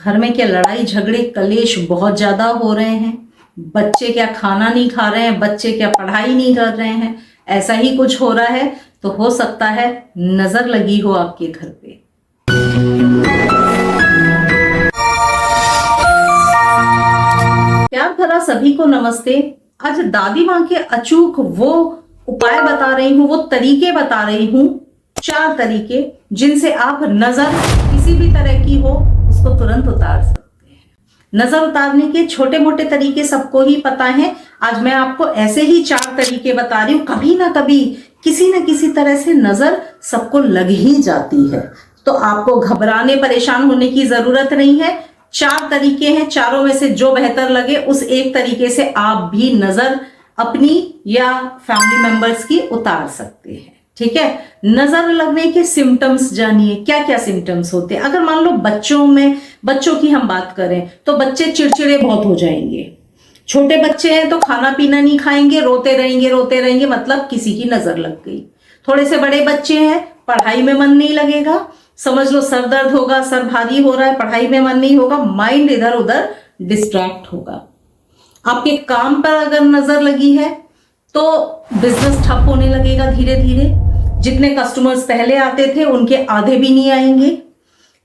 घर में क्या लड़ाई झगड़े कलेश बहुत ज्यादा हो रहे हैं, बच्चे क्या खाना नहीं खा रहे हैं, बच्चे क्या पढ़ाई नहीं कर रहे हैं, ऐसा ही कुछ हो रहा है, तो हो सकता है नजर लगी हो आपके घर पे। प्यार भरा सभी को नमस्ते। आज दादी माँ के अचूक वो उपाय बता रही हूँ, वो तरीके बता रही हूँ, 4 तरीके जिनसे आप नजर किसी भी तरह की हो उसको तुरंत उतार सकते हैं। नजर उतारने के छोटे मोटे तरीके सबको ही पता है, आज मैं आपको ऐसे ही 4 तरीके बता रही हूँ। कभी ना कभी किसी न किसी तरह से नजर सबको लग ही जाती है, तो आपको घबराने परेशान होने की जरूरत नहीं है। 4 तरीके हैं, चारों में से जो बेहतर लगे उस एक तरीके से आप भी नजर अपनी या फैमिली मेंबर्स की उतार सकते हैं। ठीक है, नजर लगने के सिम्टम्स जानिए, क्या क्या सिम्टम्स होते हैं। अगर मान लो बच्चों की हम बात करें तो बच्चे चिड़चिड़े बहुत हो जाएंगे। छोटे बच्चे हैं तो खाना पीना नहीं खाएंगे, रोते रहेंगे, मतलब किसी की नजर लग गई। थोड़े से बड़े बच्चे हैं, पढ़ाई में मन नहीं लगेगा, समझ लो सर दर्द होगा, सर भारी हो रहा है, पढ़ाई में मन नहीं होगा, माइंड इधर उधर डिस्ट्रैक्ट होगा। आपके काम पर अगर नजर लगी है तो बिजनेस ठप होने लगेगा धीरे धीरे। जितने कस्टमर्स पहले आते थे उनके आधे भी नहीं आएंगे।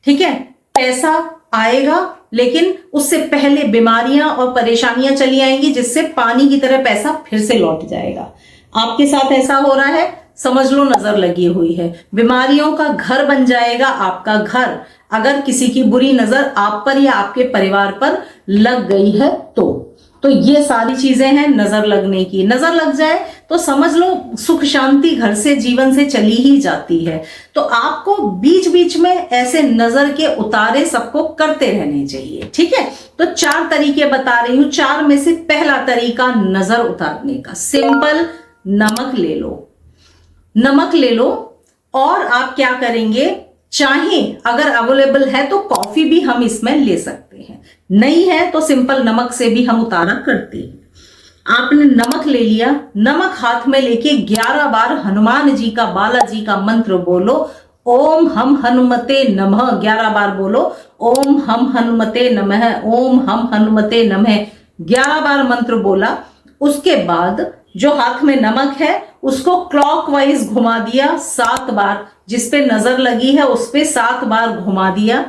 ठीक है, पैसा आएगा लेकिन उससे पहले बीमारियां और परेशानियां चली आएंगी, जिससे पानी की तरह पैसा फिर से लौट जाएगा। आपके साथ ऐसा हो रहा है, समझ लो नजर लगी हुई है। बीमारियों का घर बन जाएगा आपका घर, अगर किसी की बुरी नजर आप पर या आपके परिवार पर लग गई है तो ये सारी चीजें हैं नजर लगने की। नजर लग जाए तो समझ लो सुख शांति घर से, जीवन से चली ही जाती है। तो आपको बीच बीच में ऐसे नजर के उतारे सबको करते रहने चाहिए। ठीक है, तो 4 तरीके बता रही हूं। 4 में से पहला तरीका नजर उतारने का, सिंपल, नमक ले लो और आप क्या करेंगे, चाहे अगर अवेलेबल है तो कॉफी भी हम इसमें ले सकते हैं, नहीं है तो सिंपल नमक से भी हम उतारा करते हैं। आपने नमक ले लिया, नमक हाथ में लेके 11 बार हनुमान जी का, बालाजी का मंत्र बोलो, ओम हम हनुमते नमः। 11 बार बोलो, ओम हम हनुमते नमः, ओम हम हनुमते नमः। 11 बार मंत्र बोला। उसके बाद जो हाथ में नमक है उसको क्लॉकवाइज घुमा दिया 7 बार, जिस पे नजर लगी है उस पे 7 बार घुमा दिया।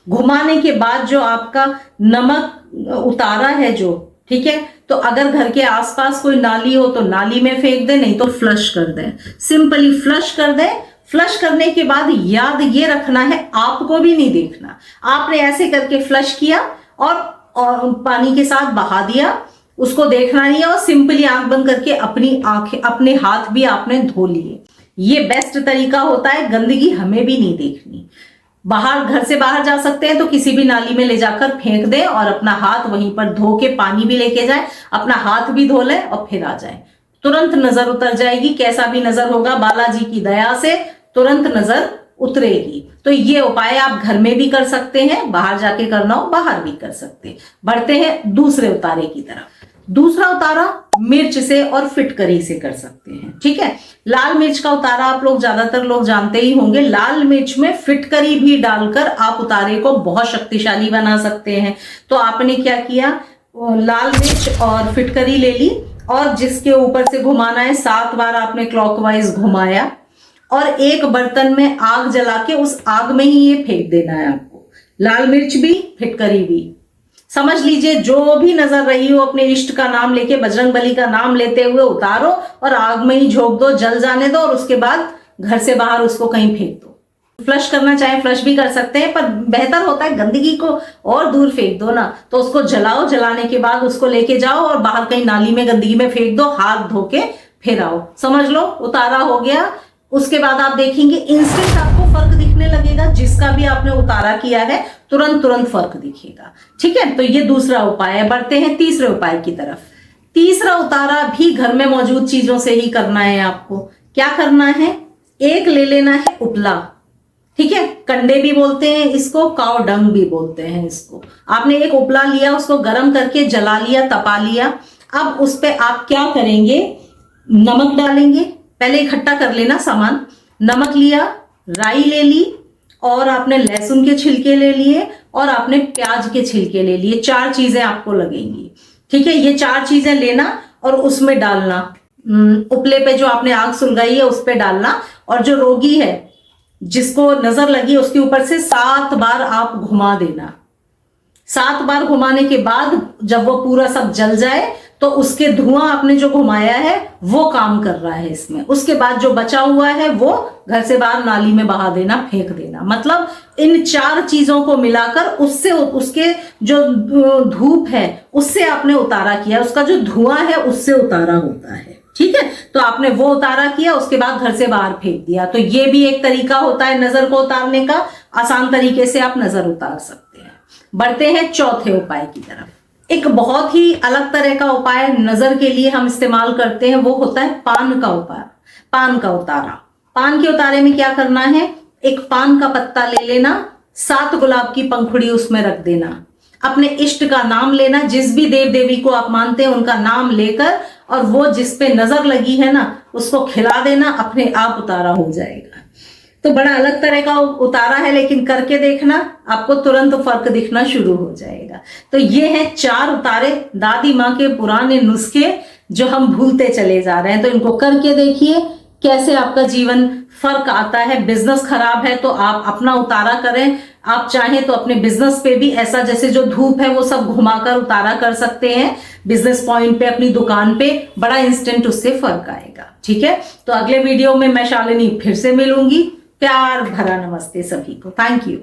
घुमाने के बाद जो आपका नमक उतारा है जो, ठीक है, तो अगर घर के आसपास कोई नाली हो तो नाली में फेंक दे, नहीं तो फ्लश कर दें, सिंपली फ्लश कर दें। फ्लश करने के बाद याद ये रखना है, आपको भी नहीं देखना, आपने ऐसे करके फ्लश किया और पानी के साथ बहा दिया, उसको देखना नहीं है, और सिंपली आंख बंद करके अपनी आंखें, अपने हाथ भी आपने धो लिए। ये बेस्ट तरीका होता है, गंदगी हमें भी नहीं देखनी। बाहर, घर से बाहर जा सकते हैं तो किसी भी नाली में ले जाकर फेंक दें और अपना हाथ वहीं पर धो के, पानी भी लेके जाए, अपना हाथ भी धो लें और फिर आ जाए, तुरंत नजर उतर जाएगी। कैसा भी नजर होगा, बालाजी की दया से तुरंत नजर उतरेगी। तो ये उपाय आप घर में भी कर सकते हैं, बाहर जाके करना हो बाहर भी कर सकते हैं। बढ़ते हैं दूसरे उतारे की तरफ। दूसरा उतारा मिर्च से और फिटकरी से कर सकते हैं। ठीक है, लाल मिर्च का उतारा आप लोग, ज्यादातर लोग जानते ही होंगे। लाल मिर्च में फिटकरी भी डालकर आप उतारे को बहुत शक्तिशाली बना सकते हैं। तो आपने क्या किया, लाल मिर्च और फिटकरी ले ली और जिसके ऊपर से घुमाना है 7 बार आपने क्लॉकवाइज घुमाया, और एक बर्तन में आग जला के उस आग में ही ये फेंक देना है आपको। लाल मिर्च भी, फिटकरी भी, समझ लीजिए जो भी नजर रही हो, अपने इष्ट का नाम लेके, बजरंगबली का नाम लेते हुए उतारो और आग में ही झोंक दो, जल जाने दो, और उसके बाद घर से बाहर उसको कहीं फेंक दो। फ्लश करना चाहे फ्लश भी कर सकते हैं, पर बेहतर होता है गंदगी को और दूर फेंक दो ना, तो उसको जलाओ, जलाने के बाद उसको लेके जाओ और बाहर कहीं नाली में, गंदगी में फेंक दो, हाथ धो के फिर आओ। समझ लो उतारा हो गया। उसके बाद आप देखेंगे इंस्टेंट आपको फर्क दिखने लगेगा, जिसका भी आपने उतारा किया है तुरंत फर्क दिखेगा। ठीक है, तो ये दूसरा उपाय है। बढ़ते हैं तीसरे उपाय की तरफ। तीसरा उतारा भी घर में मौजूद चीजों से ही करना है आपको। क्या करना है, एक ले लेना है उपला। ठीक है, कंडे भी बोलते हैं इसको, काव डंग भी बोलते हैं इसको। आपने एक उपला लिया, उसको गर्म करके जला लिया, तपा लिया। अब उस पे आप क्या करेंगे, नमक डालेंगे। पहले इकट्ठा कर लेना सामान। नमक लिया, राई ले ली, और आपने लहसुन के छिलके ले लिए और आपने प्याज के छिलके ले लिए। 4 चीजें आपको लगेंगी, ठीक है। ये 4 चीजें लेना और उसमें डालना, उपले पे जो आपने आग सुलगाई है उस पे डालना, और जो रोगी है जिसको नजर लगी उसके ऊपर से 7 बार आप घुमा देना। 7 बार घुमाने के बाद जब वो पूरा सब जल जाए तो उसके धुआं आपने जो घुमाया है वो काम कर रहा है इसमें। उसके बाद जो बचा हुआ है वो घर से बाहर नाली में बहा देना, फेंक देना। मतलब इन 4 चीजों को मिलाकर उससे उसके जो धूप है उससे आपने उतारा किया, उसका जो धुआं है उससे उतारा होता है, ठीक है। तो आपने वो उतारा किया, उसके बाद घर से बाहर फेंक दिया। तो ये भी एक तरीका होता है नजर को उतारने का, आसान तरीके से आप नजर उतार सकते हैं। बढ़ते हैं चौथे उपाय की तरफ। एक बहुत ही अलग तरह का उपाय नजर के लिए हम इस्तेमाल करते हैं, वो होता है पान का उपाय, पान का उतारा। पान के उतारे में क्या करना है, एक पान का पत्ता ले लेना, 7 गुलाब की पंखुड़ी उसमें रख देना, अपने इष्ट का नाम लेना, जिस भी देव देवी को आप मानते हैं उनका नाम लेकर, और वो जिस पे नजर लगी है ना उसको खिला देना, अपने आप उतारा हो जाएगा। तो बड़ा अलग तरह का उतारा है, लेकिन करके देखना, आपको तुरंत फर्क दिखना शुरू हो जाएगा। तो ये है 4 उतारे, दादी माँ के पुराने नुस्खे जो हम भूलते चले जा रहे हैं। तो इनको करके देखिए कैसे आपका जीवन फर्क आता है। बिजनेस खराब है तो आप अपना उतारा करें, आप चाहें तो अपने बिजनेस पे भी ऐसा जैसे जो धूप है वो सब घुमाकर उतारा कर सकते हैं बिजनेस पॉइंट पे, अपनी दुकान पे, बड़ा इंस्टेंट उससे फर्क आएगा, ठीक है। तो अगले वीडियो में मैं शालिनी फिर से मिलूंगी। प्यार भरा नमस्ते सभी को। Thank you.